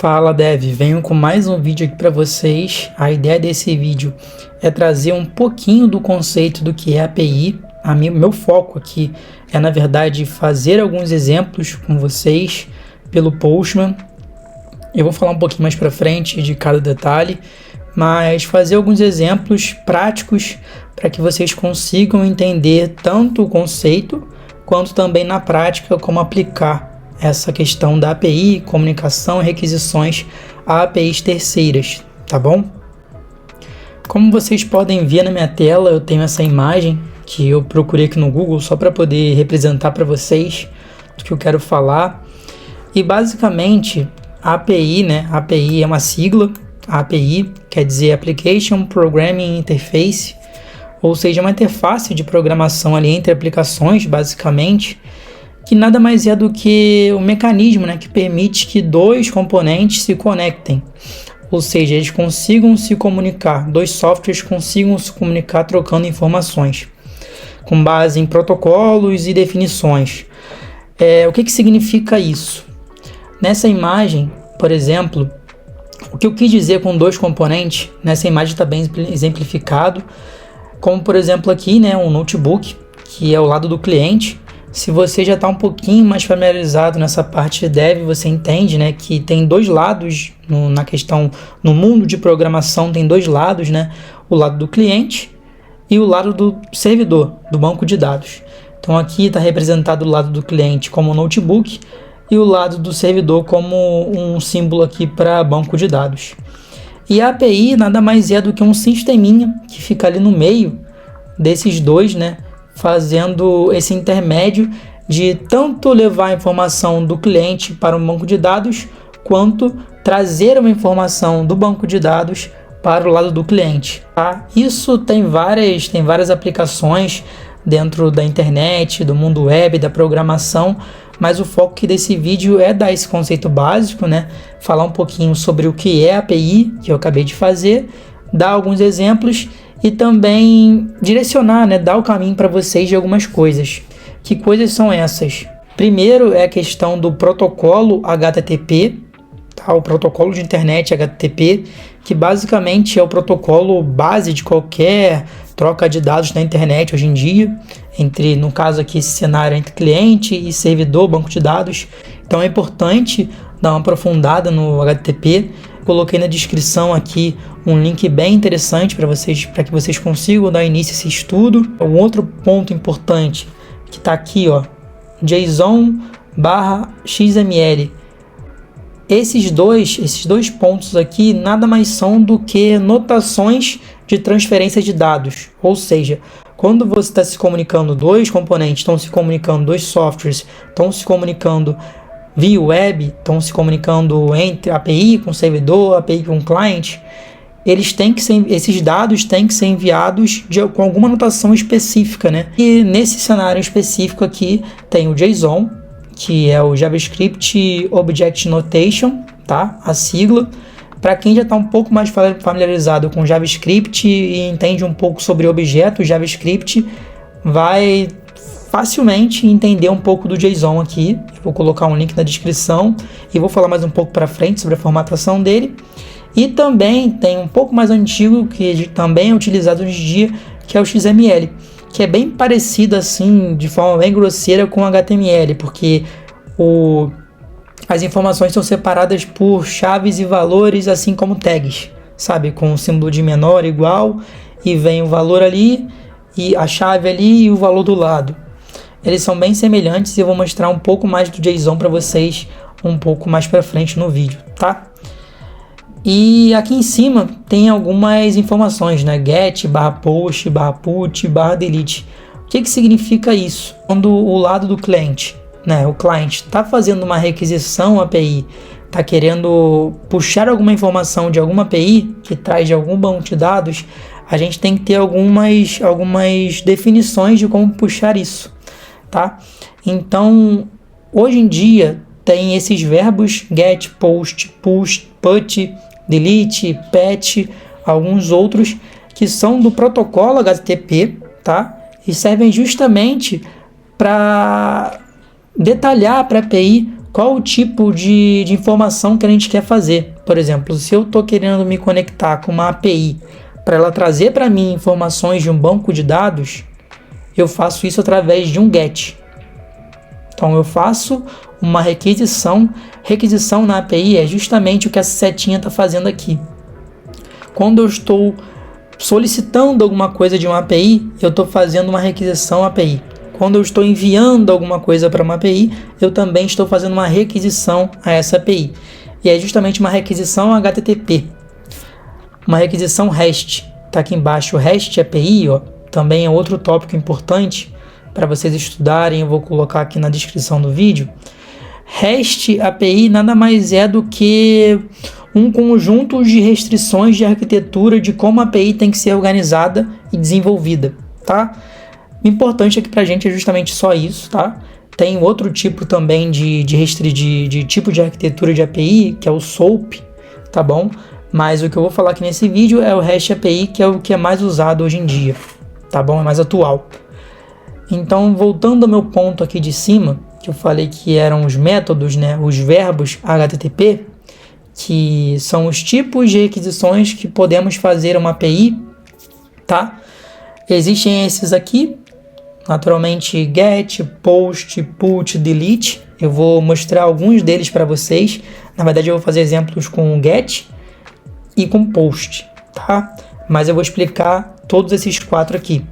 Fala Dev, venho com mais um vídeo aqui para vocês. A ideia desse vídeo é trazer um pouquinho do conceito do que é API. Meu foco aqui é, na verdade, fazer alguns exemplos com vocês pelo Postman. Eu vou falar um pouquinho mais para frente de cada detalhe, mas fazer alguns exemplos práticos para que vocês consigam entender tanto o conceito quanto também na prática como aplicar essa questão da API, comunicação e requisições a APIs terceiras, tá bom? Como vocês podem ver na minha tela, eu tenho essa imagem que eu procurei aqui no Google só para poder representar para vocês o que eu quero falar. E basicamente, a API, né? A API é uma sigla. A API quer dizer Application Programming Interface, ou seja, uma interface de programação ali entre aplicações, basicamente, que nada mais é do que o mecanismo, né, que permite que dois componentes se conectem, ou seja, eles consigam se comunicar, dois softwares consigam se comunicar trocando informações, com base em protocolos e definições. O que significa isso? Nessa imagem, por exemplo, o que eu quis dizer com dois componentes, nessa imagem está bem exemplificado, como por exemplo aqui, né, um notebook, que é o lado do cliente. Se você já está um pouquinho mais familiarizado nessa parte de dev, você entende, né, que tem dois lados na questão, no mundo de programação tem dois lados, né, o lado do cliente e o lado do servidor, do banco de dados. Então aqui está representado o lado do cliente como notebook e o lado do servidor como um símbolo aqui para banco de dados. E a API nada mais é do que um sisteminha que fica ali no meio desses dois, né, fazendo esse intermédio de tanto levar a informação do cliente para um banco de dados, quanto trazer uma informação do banco de dados para o lado do cliente. Tá? Isso tem várias aplicações dentro da internet, do mundo web, da programação, mas o foco aqui desse vídeo é dar esse conceito básico, né? Falar um pouquinho sobre o que é API, que eu acabei de fazer, dar alguns exemplos e também direcionar, né, dar o caminho para vocês de algumas coisas. Que coisas são essas? Primeiro é a questão do protocolo HTTP, tá? O protocolo de internet HTTP, que basicamente é o protocolo base de qualquer troca de dados na internet hoje em dia, no caso aqui esse cenário entre cliente e servidor, banco de dados. Então é importante dar uma aprofundada no HTTP. Coloquei na descrição aqui um link bem interessante para que vocês consigam dar início a esse estudo. Um outro ponto importante que está aqui, ó, JSON/XML. Esses dois pontos aqui nada mais são do que notações de transferência de dados. Ou seja, quando você está se comunicando, dois componentes estão se comunicando, dois softwares estão se comunicando via web, estão se comunicando entre API com servidor, API com cliente, esses dados têm que ser enviados com alguma notação específica, né? E nesse cenário específico aqui tem o JSON, que é o JavaScript Object Notation, tá? A sigla. Para quem já está um pouco mais familiarizado com JavaScript e entende um pouco sobre objetos JavaScript, vai facilmente entender um pouco do JSON aqui. Eu vou colocar um link na descrição e vou falar mais um pouco para frente sobre a formatação dele. E também tem um pouco mais antigo, que também é utilizado hoje em dia, que é o XML, que é bem parecido assim, de forma bem grosseira com o HTML, porque as informações são separadas por chaves e valores, assim como tags, sabe? Com o símbolo de menor, igual, e vem o valor ali, e a chave ali e o valor do lado. Eles são bem semelhantes e eu vou mostrar um pouco mais do JSON para vocês um pouco mais para frente no vídeo, tá? E aqui em cima tem algumas informações, né? Get, /post, /put, /delete. O que significa isso? Quando o lado do cliente, né? O cliente está fazendo uma requisição API, está querendo puxar alguma informação de alguma API que traz de algum banco de dados, a gente tem que ter algumas definições de como puxar isso, tá? Então, hoje em dia tem esses verbos get, post, push, put, delete, patch, alguns outros que são do protocolo HTTP, tá? E servem justamente para detalhar para a API qual o tipo de informação que a gente quer fazer. Por exemplo, se eu estou querendo me conectar com uma API para ela trazer para mim informações de um banco de dados, eu faço isso através de um GET. Então eu faço uma requisição. Requisição na API é justamente o que essa setinha está fazendo aqui. Quando eu estou solicitando alguma coisa de uma API, eu estou fazendo uma requisição API. Quando eu estou enviando alguma coisa para uma API, eu também estou fazendo uma requisição a essa API. E é justamente uma requisição HTTP. Uma requisição REST. Está aqui embaixo, o REST API, ó, também é outro tópico importante para vocês estudarem. Eu vou colocar aqui na descrição do vídeo. REST API nada mais é do que um conjunto de restrições de arquitetura de como a API tem que ser organizada e desenvolvida, tá? O importante aqui pra gente é justamente só isso, tá? Tem outro tipo também de tipo de arquitetura de API, que é o SOAP, tá bom? Mas o que eu vou falar aqui nesse vídeo é o REST API, que é o que é mais usado hoje em dia, tá bom? É mais atual. Então, voltando ao meu ponto aqui de cima, que eu falei que eram os métodos, né? Os verbos HTTP, que são os tipos de requisições que podemos fazer uma API, tá? Existem esses aqui, naturalmente get, post, put, delete. Eu vou mostrar alguns deles para vocês. Na verdade, eu vou fazer exemplos com get e com post, tá? Mas eu vou explicar todos esses 4 aqui.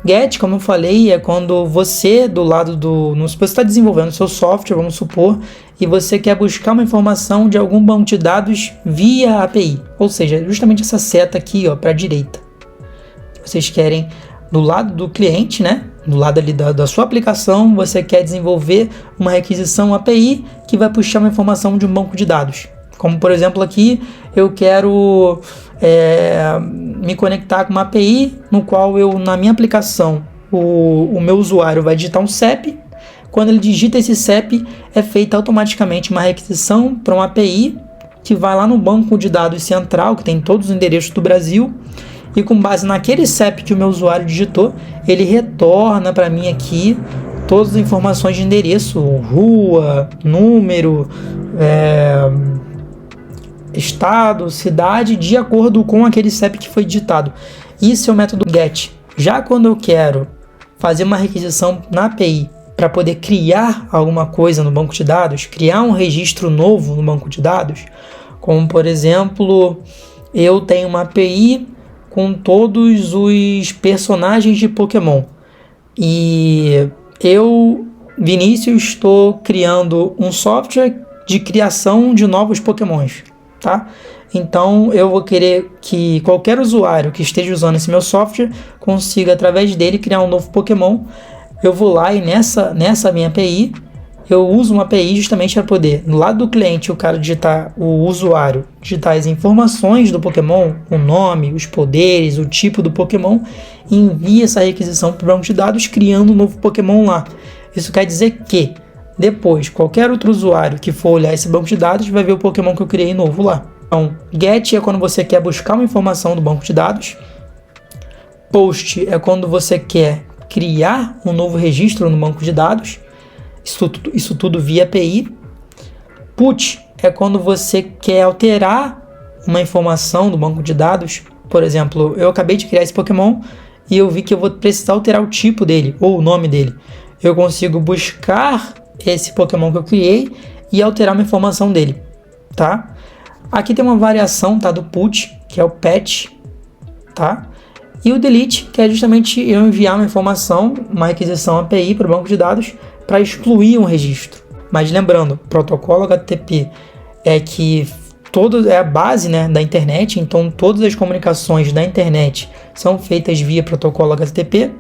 Get, como eu falei, é quando você do lado do... Se você está desenvolvendo seu software, vamos supor, e você quer buscar uma informação de algum banco de dados via API. Ou seja, justamente essa seta aqui, ó, para a direita. Vocês querem, do lado do cliente, né? Do lado ali da sua aplicação, você quer desenvolver uma requisição API que vai puxar uma informação de um banco de dados. Como, por exemplo, aqui eu quero me conectar com uma API no qual eu, na minha aplicação, o meu usuário vai digitar um CEP. Quando ele digita esse CEP, é feita automaticamente uma requisição para uma API que vai lá no banco de dados central, que tem todos os endereços do Brasil, e com base naquele CEP que o meu usuário digitou, ele retorna para mim aqui todas as informações de endereço, rua, número, estado, cidade, de acordo com aquele CEP que foi digitado. Isso é o método GET. Já quando eu quero fazer uma requisição na API para poder criar alguma coisa no banco de dados, criar um registro novo no banco de dados, como por exemplo, eu tenho uma API com todos os personagens de Pokémon e eu, Vinícius, estou criando um software de criação de novos Pokémons. Tá? Então eu vou querer que qualquer usuário que esteja usando esse meu software consiga através dele criar um novo Pokémon. Eu vou lá e nessa minha API eu uso uma API justamente para poder, do lado do cliente, o cara digitar, o usuário digitar as informações do Pokémon, o nome, os poderes, o tipo do Pokémon, e envia essa requisição para o banco de dados criando um novo Pokémon lá. Isso quer dizer que depois, qualquer outro usuário que for olhar esse banco de dados vai ver o Pokémon que eu criei novo lá. Então, get é quando você quer buscar uma informação do banco de dados. Post é quando você quer criar um novo registro no banco de dados. Isso tudo via API. Put é quando você quer alterar uma informação do banco de dados. Por exemplo, eu acabei de criar esse Pokémon e eu vi que eu vou precisar alterar o tipo dele ou o nome dele. Eu consigo buscar esse Pokémon que eu criei e alterar uma informação dele, tá? Aqui tem uma variação, tá, do put, que é o patch, tá? E o delete, que é justamente eu enviar uma informação, uma requisição API para o banco de dados para excluir um registro. Mas lembrando, protocolo HTTP é a base, né, da internet, então todas as comunicações da internet são feitas via protocolo HTTP.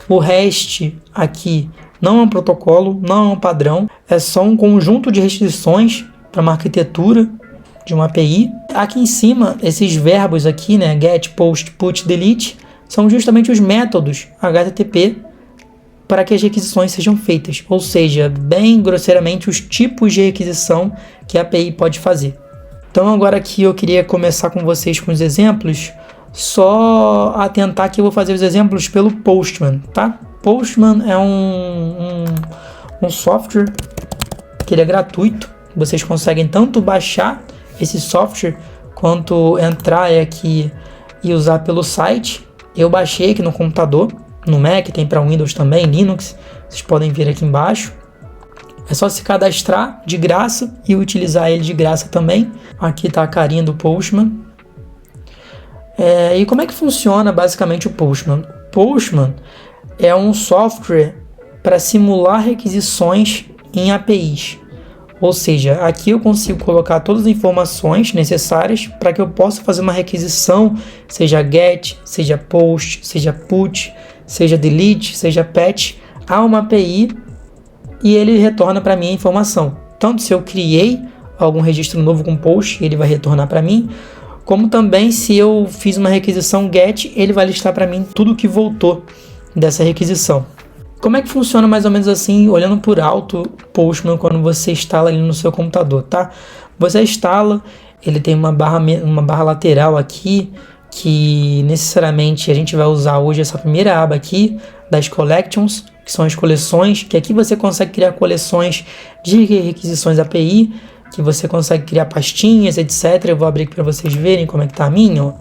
O REST aqui não é um protocolo, não é um padrão, é só um conjunto de restrições para uma arquitetura de uma API. Aqui em cima, esses verbos aqui, né, get, post, put, delete, são justamente os métodos HTTP para que as requisições sejam feitas, ou seja, bem grosseiramente os tipos de requisição que a API pode fazer. Então agora aqui eu queria começar com vocês com os exemplos, só atentar que eu vou fazer os exemplos pelo Postman, tá? Postman é um software porque ele é gratuito. Vocês conseguem tanto baixar esse software quanto entrar aqui e usar pelo site. Eu baixei aqui no computador, no Mac, tem para Windows também, Linux. Vocês podem ver aqui embaixo. É só se cadastrar de graça e utilizar ele de graça também. Aqui está a carinha do Postman. E como é que funciona basicamente o Postman? O Postman é um software para simular requisições em APIs. Ou seja, aqui eu consigo colocar todas as informações necessárias para que eu possa fazer uma requisição, seja GET, seja POST, seja PUT, seja DELETE, seja PATCH, a uma API e ele retorna para mim a informação. Tanto se eu criei algum registro novo com POST, ele vai retornar para mim, como também se eu fiz uma requisição GET, ele vai listar para mim tudo que voltou dessa requisição. Como é que funciona mais ou menos assim, olhando por alto, Postman, quando você instala ele no seu computador, tá? Você instala, ele tem uma barra lateral aqui, que necessariamente a gente vai usar hoje essa primeira aba aqui, das Collections, que são as coleções, que aqui você consegue criar coleções de requisições API, que você consegue criar pastinhas, etc. Eu vou abrir aqui para vocês verem como é que tá a minha, ó.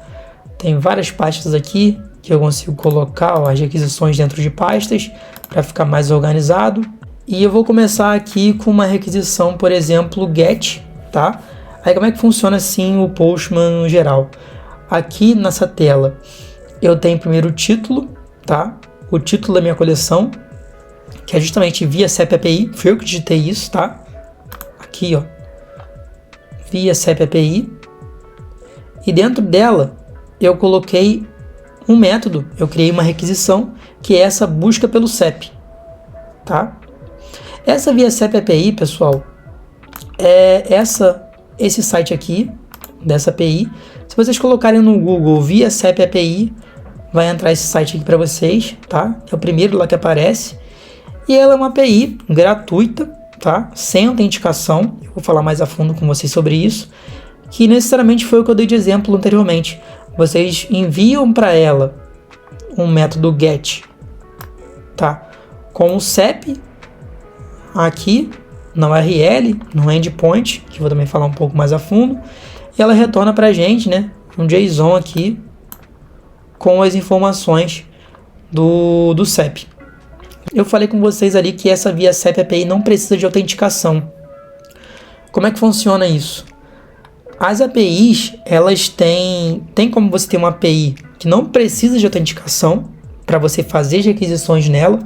Tem várias pastas aqui, que eu consigo colocar as requisições dentro de pastas para ficar mais organizado. E eu vou começar aqui com uma requisição, por exemplo, GET, tá? Aí como é que funciona assim o Postman no geral? Aqui nessa tela eu tenho primeiro o título, tá? O título da minha coleção, que é justamente via SEP API, foi eu que digitei isso, tá? Aqui, ó, via SEP API. E dentro dela eu coloquei um método, eu criei uma requisição, que é essa busca pelo CEP, tá? Essa via SEP API, pessoal, é esse site aqui, dessa API. Se vocês colocarem no Google via SEP API, vai entrar esse site aqui para vocês, tá? É o primeiro lá que aparece. E ela é uma API gratuita, tá? Sem autenticação, eu vou falar mais a fundo com vocês sobre isso, que necessariamente foi o que eu dei de exemplo anteriormente. Vocês enviam para ela um método GET, tá? Com o CEP aqui na URL, no endpoint, que eu vou também falar um pouco mais a fundo, e ela retorna para a gente, né, um JSON aqui com as informações do CEP. Eu falei com vocês ali que essa via SEP API não precisa de autenticação. Como é que funciona isso? As APIs, elas tem como você ter uma API que não precisa de autenticação para você fazer as requisições nela,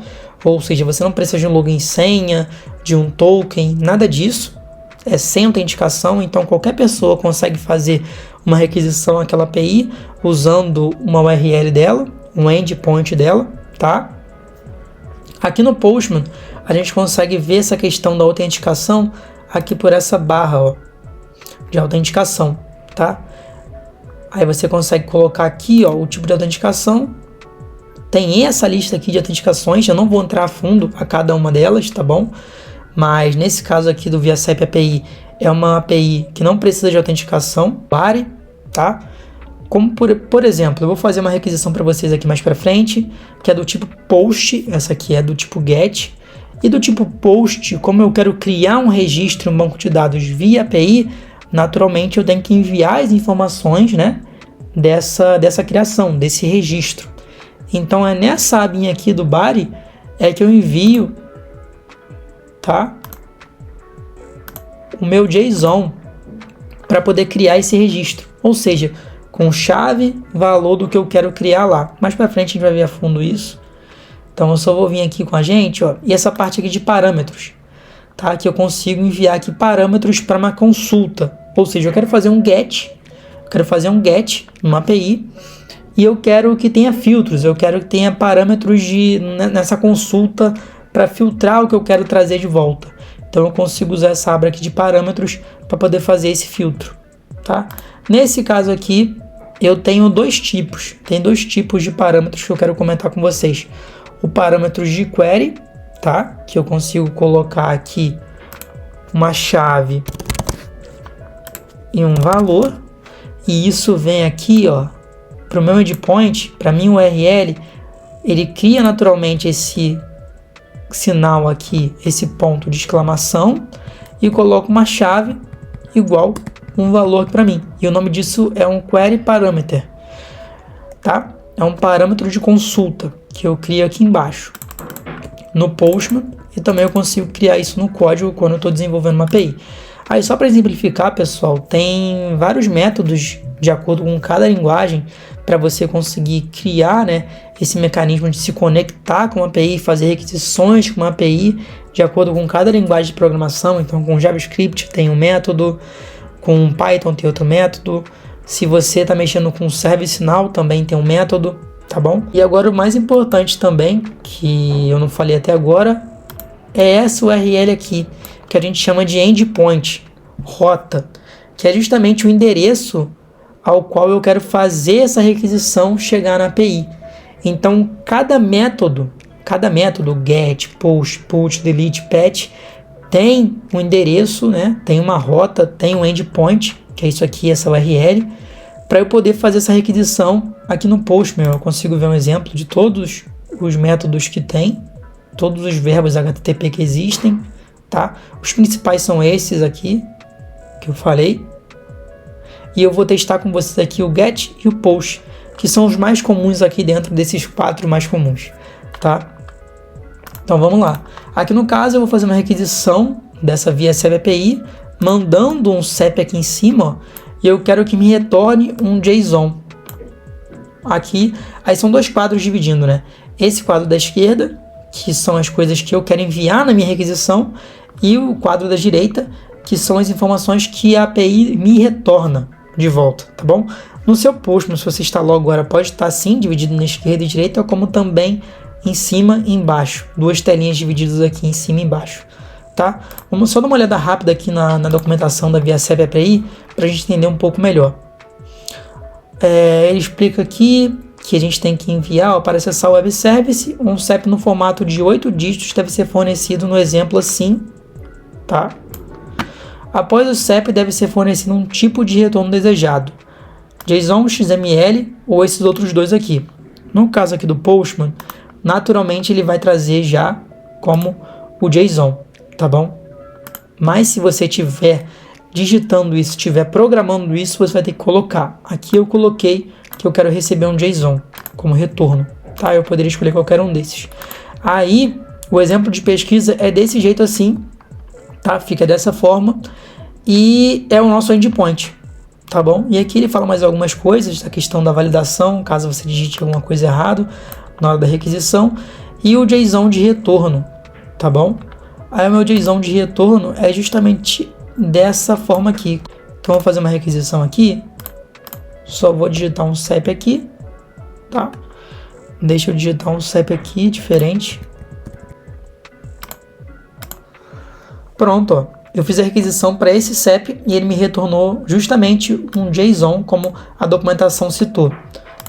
ou seja, você não precisa de um login e senha, de um token, nada disso, é sem autenticação, então qualquer pessoa consegue fazer uma requisição naquela API usando uma URL dela, um endpoint dela, tá? Aqui no Postman, a gente consegue ver essa questão da autenticação aqui por essa barra, ó, de autenticação, tá? Aí você consegue colocar aqui, ó, o tipo de autenticação. Tem essa lista aqui de autenticações, eu não vou entrar a fundo a cada uma delas, tá bom? Mas nesse caso aqui do via SEP API, é uma API que não precisa de autenticação, pare, tá? Como por exemplo, eu vou fazer uma requisição para vocês aqui mais para frente, que é do tipo POST, essa aqui é do tipo GET, e do tipo POST, como eu quero criar um registro, um banco de dados via API, naturalmente eu tenho que enviar as informações, né, dessa criação, desse registro. Então é nessa abinha aqui do body é que eu envio, tá, o meu JSON para poder criar esse registro, ou seja, com chave, valor do que eu quero criar lá. Mais para frente a gente vai ver a fundo isso. Então eu só vou vir aqui com a gente, ó, e essa parte aqui de parâmetros, tá, que eu consigo enviar aqui parâmetros para uma consulta. Ou seja, eu quero fazer um GET, numa API, e eu quero que tenha filtros, eu quero que tenha parâmetros nessa consulta para filtrar o que eu quero trazer de volta. Então eu consigo usar essa aba aqui de parâmetros para poder fazer esse filtro, tá? Nesse caso aqui, eu tenho dois tipos de parâmetros que eu quero comentar com vocês. O parâmetro de query, tá? Que eu consigo colocar aqui uma chave e um valor, e isso vem aqui, ó, para o meu endpoint, para minha URL, ele cria naturalmente esse sinal aqui, esse ponto de exclamação, e coloco uma chave igual um valor para mim. E o nome disso é um query parameter, tá? É um parâmetro de consulta que eu crio aqui embaixo no Postman, e também eu consigo criar isso no código quando eu estou desenvolvendo uma API. Aí só para exemplificar, pessoal, tem vários métodos de acordo com cada linguagem para você conseguir criar, né, esse mecanismo de se conectar com uma API, fazer requisições com uma API de acordo com cada linguagem de programação. Então com JavaScript tem um método, com Python tem outro método, se você está mexendo com ServiceNow também tem um método, tá bom? E agora o mais importante também, que eu não falei até agora, é essa URL aqui, que a gente chama de endpoint, rota, que é justamente o endereço ao qual eu quero fazer essa requisição chegar na API. Então, cada método, get, post, put, delete, patch, tem um endereço, né? Tem uma rota, tem um endpoint, que é isso aqui, essa URL, para eu poder fazer essa requisição aqui no Postman. Eu consigo ver um exemplo de todos os métodos que tem, todos os verbos HTTP que existem, tá? Os principais são esses aqui, que eu falei. E eu vou testar com vocês aqui o get e o post, que são os mais comuns aqui dentro desses 4 mais comuns, tá? Então vamos lá. Aqui no caso eu vou fazer uma requisição dessa via SEP API, mandando um SEP aqui em cima, ó, e eu quero que me retorne um JSON. Aqui, aí são 2 quadros dividindo, né? Esse quadro da esquerda, que são as coisas que eu quero enviar na minha requisição, e o quadro da direita, que são as informações que a API me retorna de volta, tá bom? No seu Postman, se você instalou agora, pode estar sim dividido na esquerda e direita, como também em cima e embaixo, 2 telinhas divididas aqui em cima e embaixo, tá? Vamos só dar uma olhada rápida aqui na documentação da via SEP API para a gente entender um pouco melhor. Ele explica aqui que a gente tem que enviar, ó, para acessar o web service, um SEP no formato de 8 dígitos deve ser fornecido no exemplo assim, tá? Após o SEP deve ser fornecido um tipo de retorno desejado, JSON, XML ou esses outros 2 aqui. No caso aqui do Postman, naturalmente ele vai trazer já como o JSON, tá bom? Mas se você estiver digitando isso, estiver programando isso, você vai ter que colocar. Aqui eu coloquei que eu quero receber um JSON como retorno, tá? Eu poderia escolher qualquer um desses. Aí, o exemplo de pesquisa é desse jeito assim, tá? Fica dessa forma e é o nosso endpoint, tá bom? E aqui ele fala mais algumas coisas, a questão da validação, caso você digite alguma coisa errado na hora da requisição, e o JSON de retorno, tá bom? Aí o meu JSON de retorno é justamente dessa forma aqui. Então, vou fazer uma requisição aqui, só vou digitar um SEP aqui, tá? Deixa eu digitar um SEP aqui, diferente. Pronto, ó. Eu fiz a requisição para esse SEP e ele me retornou justamente um JSON, como a documentação citou,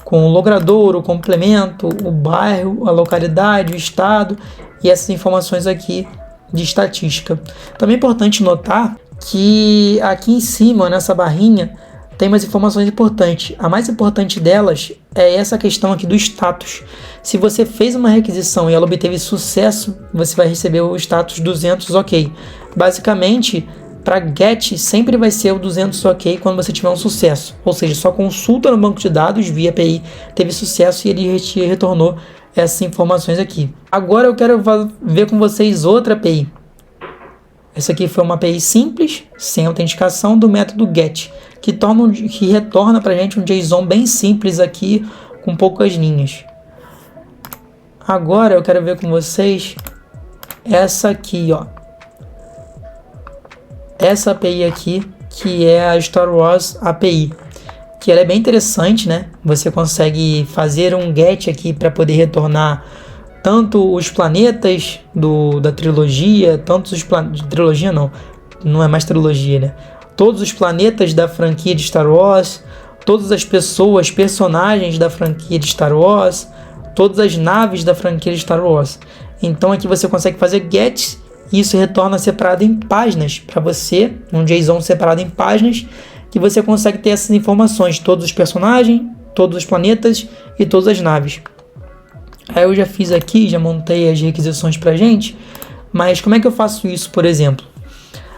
com o logrador, o complemento, o bairro, a localidade, o estado e essas informações aqui de estatística. Também é importante notar que aqui em cima, nessa barrinha, tem umas informações importantes. A mais importante delas é essa questão aqui do status. Se você fez uma requisição e ela obteve sucesso, você vai receber o status 200 OK. Basicamente, para GET sempre vai ser o 200 OK quando você tiver um sucesso. Ou seja, sua consulta no banco de dados via API teve sucesso e ele te retornou essas informações aqui. Agora eu quero ver com vocês outra API. Essa aqui foi uma API simples, sem autenticação, do método GET, que retorna para a gente um JSON bem simples aqui, com poucas linhas. Agora eu quero ver com vocês essa aqui, ó. Essa API aqui, que é a Star Wars API, que ela é bem interessante, né? Você consegue fazer um GET aqui para poder retornar tanto os planetas da trilogia, trilogia não é mais trilogia, né? Todos os planetas da franquia de Star Wars, todas as pessoas, personagens da franquia de Star Wars, todas as naves da franquia de Star Wars. Então aqui você consegue fazer GET e isso retorna separado em páginas para você, um JSON separado em páginas, que você consegue ter essas informações, todos os personagens, todos os planetas e todas as naves. Aí eu já fiz aqui, já montei as requisições pra gente, mas como é que eu faço isso, por exemplo?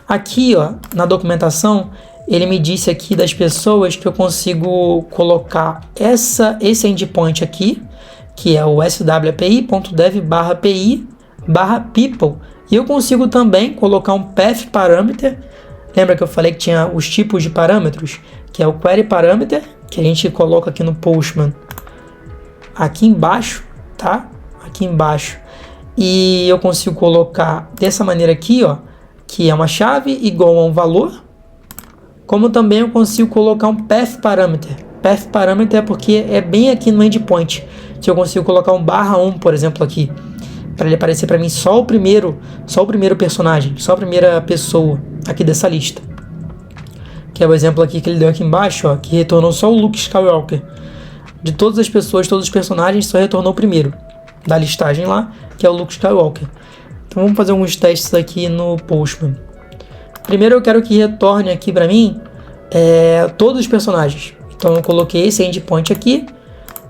Aqui, ó, na documentação, ele me disse aqui das pessoas que eu consigo colocar esse endpoint aqui, que é o swapi.dev/pi/people, e eu consigo também colocar um path parameter. Lembra que eu falei que tinha os tipos de parâmetros, que é o query parameter, que a gente coloca aqui no Postman, aqui embaixo, tá? Aqui embaixo. E eu consigo colocar dessa maneira aqui, ó, que é uma chave igual a um valor, como também eu consigo colocar um path parameter. Path parameter é porque é bem aqui no endpoint, que eu consigo colocar um /1, por exemplo, aqui, para ele aparecer para mim só o primeiro personagem, só a primeira pessoa aqui dessa lista. Que é o exemplo aqui que ele deu aqui embaixo, ó, que retornou só o Luke Skywalker. De todas as pessoas, todos os personagens, só retornou o primeiro da listagem lá, que é o Luke Skywalker. Então vamos fazer alguns testes aqui no Postman. Primeiro eu quero que retorne aqui para mim todos os personagens. Então eu coloquei esse endpoint aqui.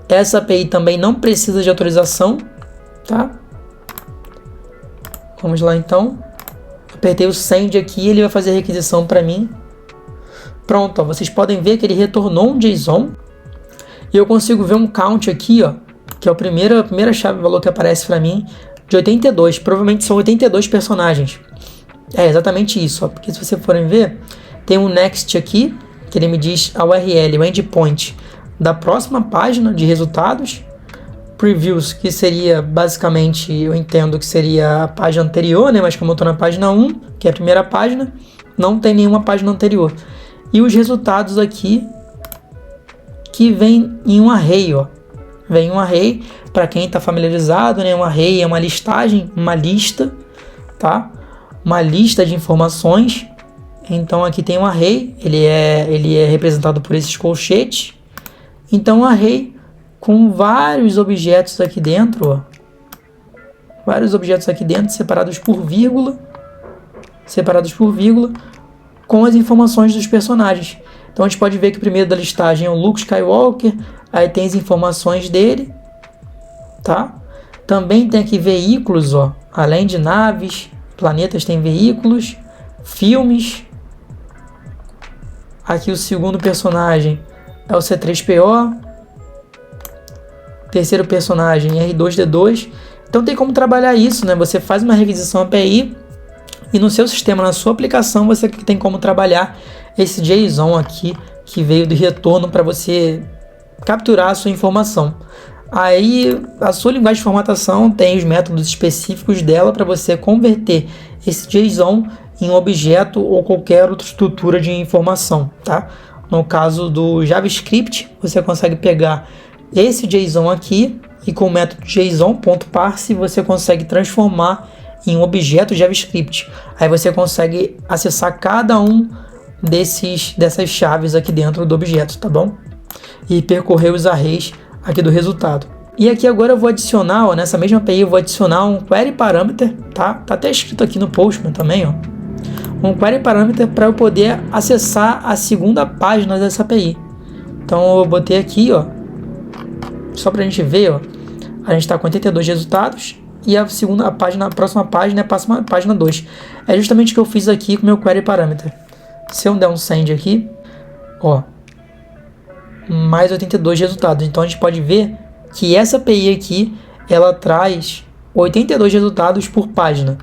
Essa API também não precisa de autorização, tá? Vamos lá então. Apertei o send aqui, ele vai fazer a requisição para mim. Pronto, ó, vocês podem ver que ele retornou um JSON. E eu consigo ver um count aqui, ó, que é a primeira chave valor que aparece para mim, de 82. Provavelmente são 82 personagens. É exatamente isso, ó, porque se vocês forem ver, tem um next aqui, que ele me diz a URL, o endpoint da próxima página de resultados. Previews, que seria basicamente, eu entendo que seria a página anterior, né? Mas como eu estou na página 1, que é a primeira página, não tem nenhuma página anterior. E os resultados aqui, que vem em um array, ó. Vem um array, para quem está familiarizado, né? Um array é uma listagem, uma lista, tá? Uma lista de informações. Então aqui tem um array, ele é representado por esses colchetes. Então um array com vários objetos aqui dentro, ó. Vários objetos aqui dentro, separados por vírgula, com as informações dos personagens. Então a gente pode ver que o primeiro da listagem é o Luke Skywalker, aí tem as informações dele, tá? Também tem aqui veículos, ó, além de naves, planetas tem veículos, filmes. Aqui o segundo personagem é o C3PO, terceiro personagem R2D2. Então tem como trabalhar isso, né? Você faz uma requisição API e no seu sistema, na sua aplicação, você tem como trabalhar esse JSON aqui que veio de retorno para você capturar a sua informação. Aí a sua linguagem de formatação tem os métodos específicos dela para você converter esse JSON em um objeto ou qualquer outra estrutura de informação, tá? No caso do JavaScript, você consegue pegar esse JSON aqui e com o método JSON.parse você consegue transformar em um objeto JavaScript. Aí você consegue acessar cada um dessas chaves aqui dentro do objeto, tá bom? E percorrer os arrays aqui do resultado. E aqui agora eu vou adicionar, ó, nessa mesma API eu vou adicionar um query parameter, tá? Tá até escrito aqui no Postman também, ó. Um query parameter para eu poder acessar a segunda página dessa API. Então eu botei aqui, ó, só para a gente ver, ó, a gente está com 82 resultados e a próxima página é a página 2. É justamente o que eu fiz aqui com o meu query parameter. Se eu der um send aqui, ó, mais 82 resultados. Então a gente pode ver que essa API aqui, ela traz 82 resultados por página.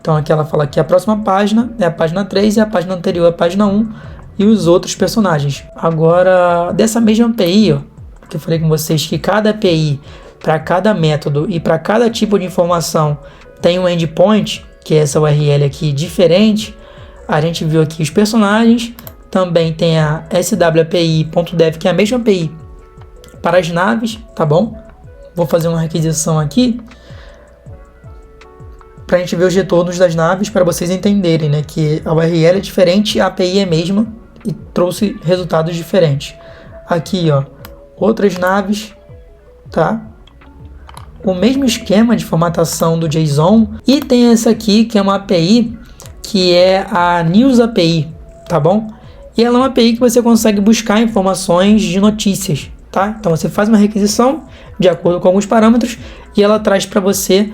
Então aqui ela fala que a próxima página é a página 3 e a página anterior é a página 1 e os outros personagens. Agora, dessa mesma API, ó, que eu falei com vocês que cada API, para cada método e para cada tipo de informação tem um endpoint, que é essa URL aqui diferente. A gente viu aqui os personagens, também tem a swapi.dev, que é a mesma API para as naves, tá bom? Vou fazer uma requisição aqui para a gente ver os retornos das naves, para vocês entenderem, né, que a URL é diferente, a API é a mesma e trouxe resultados diferentes. Aqui, ó, outras naves, tá? O mesmo esquema de formatação do JSON. E tem essa aqui que é uma API que é a News API, tá bom? E ela é uma API que você consegue buscar informações de notícias, tá? Então você faz uma requisição de acordo com alguns parâmetros e ela traz para você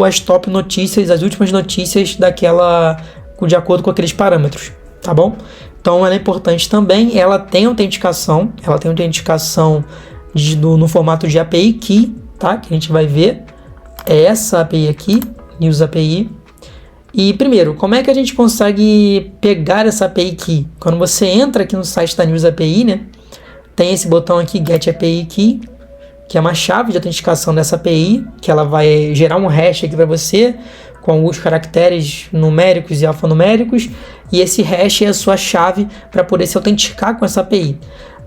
as top notícias, as últimas notícias de acordo com aqueles parâmetros, tá bom? Então ela é importante também, ela tem autenticação no formato de API Key, tá? Que a gente vai ver, é essa API aqui, News API. E primeiro, como é que a gente consegue pegar essa API Key? Quando você entra aqui no site da News API, né, tem esse botão aqui, Get API Key, que é uma chave de autenticação dessa API, que ela vai gerar um hash aqui para você, com alguns caracteres numéricos e alfanuméricos, e esse hash é a sua chave para poder se autenticar com essa API.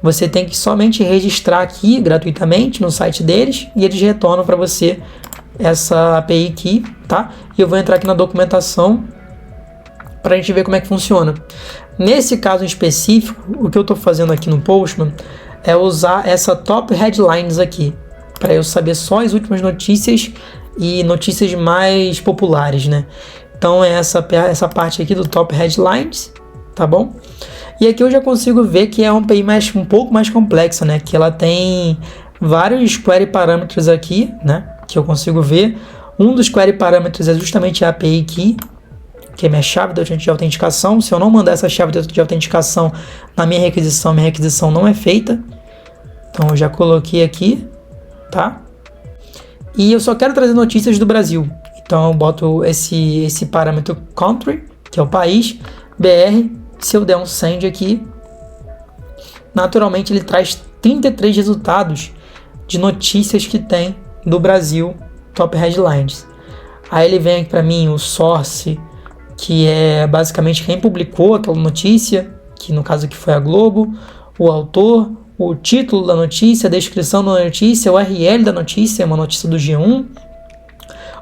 Você tem que somente registrar aqui gratuitamente no site deles, e eles retornam para você essa API Key, tá? E eu vou entrar aqui na documentação para a gente ver como é que funciona. Nesse caso em específico, o que eu estou fazendo aqui no Postman é usar essa Top Headlines aqui, para eu saber só as últimas notícias e notícias mais populares, né? Então é essa parte aqui do Top Headlines, tá bom? E aqui eu já consigo ver que é uma API um pouco mais complexa, né? Que ela tem vários query parâmetros aqui, né? Que eu consigo ver. Um dos query parâmetros é justamente a API Key, que é minha chave de autenticação. Se eu não mandar essa chave de autenticação na minha requisição não é feita. Então eu já coloquei aqui, tá? E eu só quero trazer notícias do Brasil. Então eu boto esse parâmetro country, que é o país, BR. Se eu der um send aqui, naturalmente ele traz 33 resultados de notícias que tem do Brasil, Top Headlines. Aí ele vem aqui para mim o source, que é basicamente quem publicou aquela notícia, que no caso aqui foi a Globo, o autor, o título da notícia, a descrição da notícia, o URL da notícia, uma notícia do G1,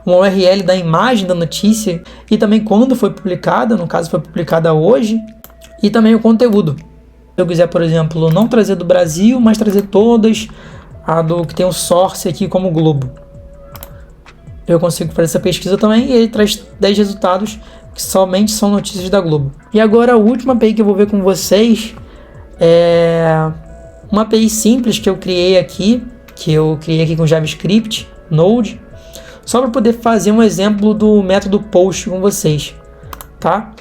uma URL da imagem da notícia e também quando foi publicada, no caso foi publicada hoje, e também o conteúdo. Se eu quiser, por exemplo, não trazer do Brasil, mas trazer todas, a do que tem o source aqui como Globo, eu consigo fazer essa pesquisa também e ele traz 10 resultados que somente são notícias da Globo. E agora a última API que eu vou ver com vocês é uma API simples que eu criei aqui com JavaScript, Node, só para poder fazer um exemplo do método post com vocês, tá?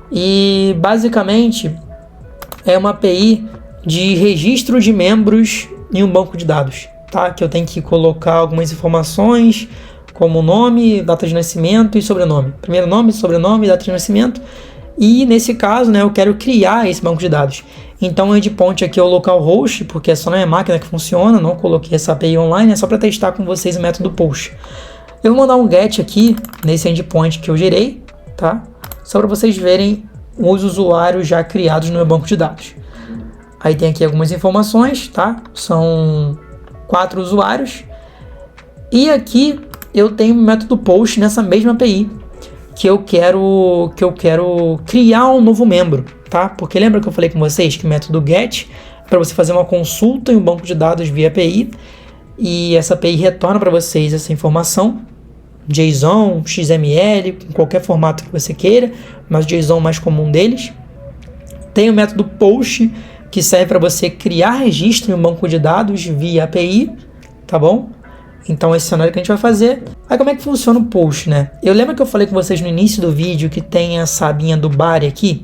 E basicamente é uma API de registro de membros em um banco de dados, tá? Que eu tenho que colocar algumas informações, como nome, data de nascimento e sobrenome. Primeiro nome, sobrenome, data de nascimento. E nesse caso, né, eu quero criar esse banco de dados. Então o endpoint aqui é o localhost, porque é só na minha máquina que funciona, não coloquei essa API online, é só para testar com vocês o método post. Eu vou mandar um get aqui nesse endpoint que eu gerei, tá? Só para vocês verem os usuários já criados no meu banco de dados. Aí tem aqui algumas informações, tá? São 4 usuários. E aqui eu tenho um método post nessa mesma API que eu quero criar um novo membro, tá? Porque lembra que eu falei com vocês que o método get é para você fazer uma consulta em um banco de dados via API e essa API retorna para vocês essa informação, JSON, XML, com qualquer formato que você queira, mas o JSON mais comum deles. Tem o método post que serve para você criar registro em um banco de dados via API, tá bom? Então esse cenário que a gente vai fazer. Aí como é que funciona o post, né? Eu lembro que eu falei com vocês no início do vídeo que tem essa abinha do body aqui,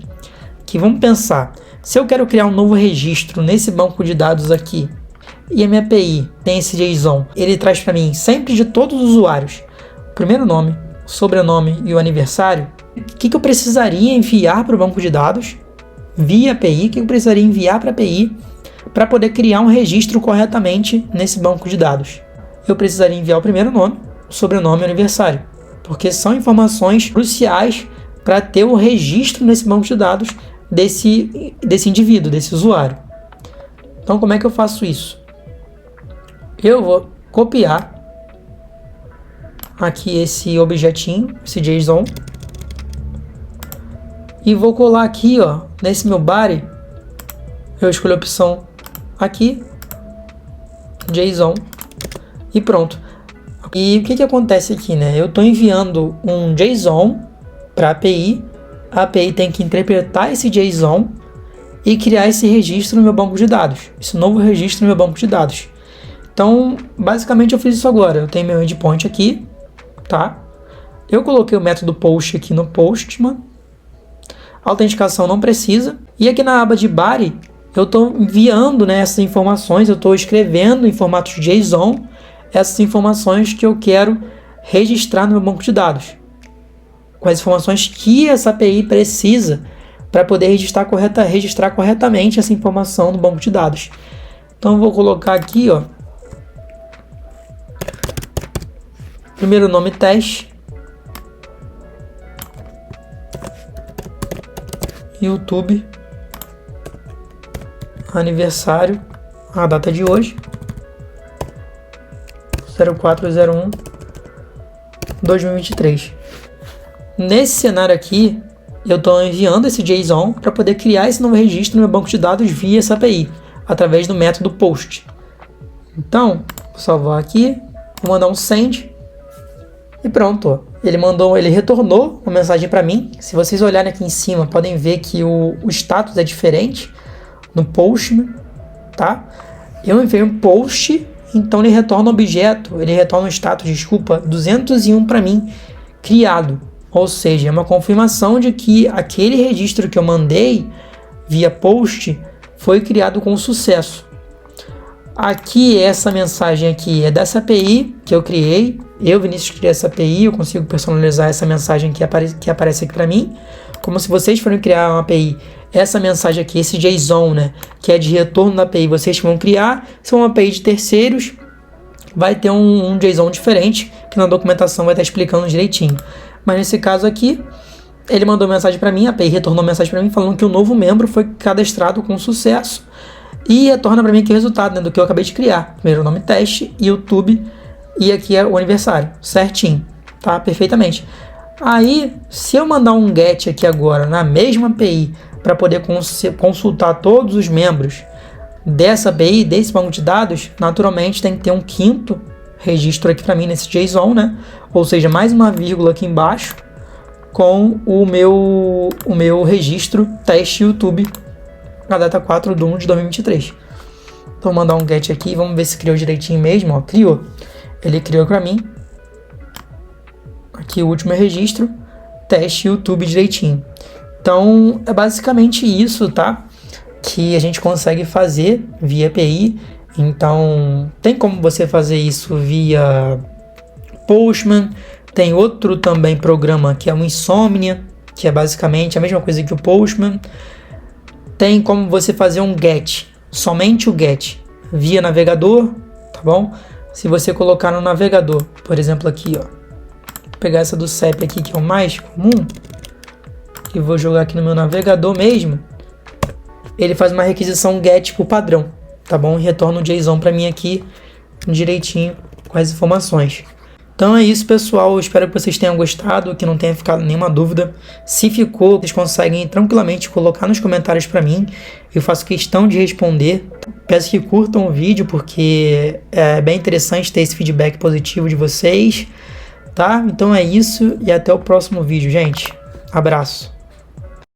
que vamos pensar, se eu quero criar um novo registro nesse banco de dados aqui, e a minha API tem esse JSON, ele traz para mim sempre de todos os usuários, o primeiro nome, o sobrenome e o aniversário, o que eu precisaria enviar para o banco de dados via API, o que eu precisaria enviar para a API para poder criar um registro corretamente nesse banco de dados? Eu precisaria enviar o primeiro nome, o sobrenome e o aniversário, porque são informações cruciais para ter o registro nesse banco de dados desse indivíduo, desse usuário. Então como é que eu faço isso? Eu vou copiar aqui esse objetinho, esse JSON, e vou colar aqui, ó, nesse meu body. Eu escolho a opção aqui, JSON, e pronto. E o que acontece aqui, né? Eu estou enviando um JSON para a API tem que interpretar esse JSON e criar esse registro no meu banco de dados, esse novo registro no meu banco de dados. Então, basicamente eu fiz isso agora. Eu tenho meu endpoint aqui, tá? Eu coloquei o método post aqui no Postman, Autenticação não precisa. E aqui na aba de body, eu estou enviando, né, essas informações, eu estou escrevendo em formato JSON essas informações que eu quero registrar no meu banco de dados. Com as informações que essa API precisa para poder registrar corretamente essa informação no banco de dados. Então eu vou colocar aqui, ó, primeiro nome teste, YouTube, aniversário, a data de hoje, 04/01/2023. Nesse cenário aqui, eu estou enviando esse JSON para poder criar esse novo registro no meu banco de dados via essa API, através do método POST. Então, vou salvar aqui, vou mandar um send e pronto, ó. Ele retornou uma mensagem para mim. Se vocês olharem aqui em cima, podem ver que o status é diferente no Postman, tá? Eu enviei um post, então ele retorna o objeto, ele retorna o status, 201 para mim, criado. Ou seja, é uma confirmação de que aquele registro que eu mandei via post foi criado com sucesso. Aqui, essa mensagem aqui é dessa API que eu criei. Eu, Vinícius, criei essa API, eu consigo personalizar essa mensagem que aparece aqui para mim. Como se vocês forem criar uma API, essa mensagem aqui, esse JSON, né, que é de retorno da API, vocês vão criar, se é uma API de terceiros, vai ter um JSON diferente, que na documentação vai estar explicando direitinho. Mas nesse caso aqui, ele mandou mensagem para mim, a API retornou mensagem para mim falando que o novo membro foi cadastrado com sucesso e retorna para mim aqui o resultado, né, do que eu acabei de criar. Primeiro nome teste, YouTube, e aqui é o aniversário, certinho, tá? Perfeitamente. Aí, se eu mandar um GET aqui agora na mesma API para poder consultar todos os membros dessa API, desse banco de dados, naturalmente tem que ter um quinto registro aqui para mim nesse JSON, né? Ou seja, mais uma vírgula aqui embaixo com o meu registro teste YouTube na data 4/1/2023. Então vou mandar um GET aqui, vamos ver se criou direitinho mesmo, ó, criou. Ele criou para mim. Aqui o último registro, teste YouTube direitinho. Então é basicamente isso, tá? Que a gente consegue fazer via API. Então tem como você fazer isso via Postman. Tem outro também programa que é o Insomnia, que é basicamente a mesma coisa que o Postman. Tem como você fazer um GET, somente o GET, via navegador, tá bom? Se você colocar no navegador, por exemplo aqui, ó, vou pegar essa do CEP aqui, que é o mais comum, e vou jogar aqui no meu navegador mesmo, ele faz uma requisição GET por padrão, tá bom? E retorna o JSON para mim aqui direitinho com as informações. Então é isso, pessoal. Eu espero que vocês tenham gostado, que não tenha ficado nenhuma dúvida. Se ficou, vocês conseguem tranquilamente colocar nos comentários para mim. Eu faço questão de responder. Peço que curtam o vídeo, porque é bem interessante ter esse feedback positivo de vocês, tá? Então é isso e até o próximo vídeo, gente. Abraço.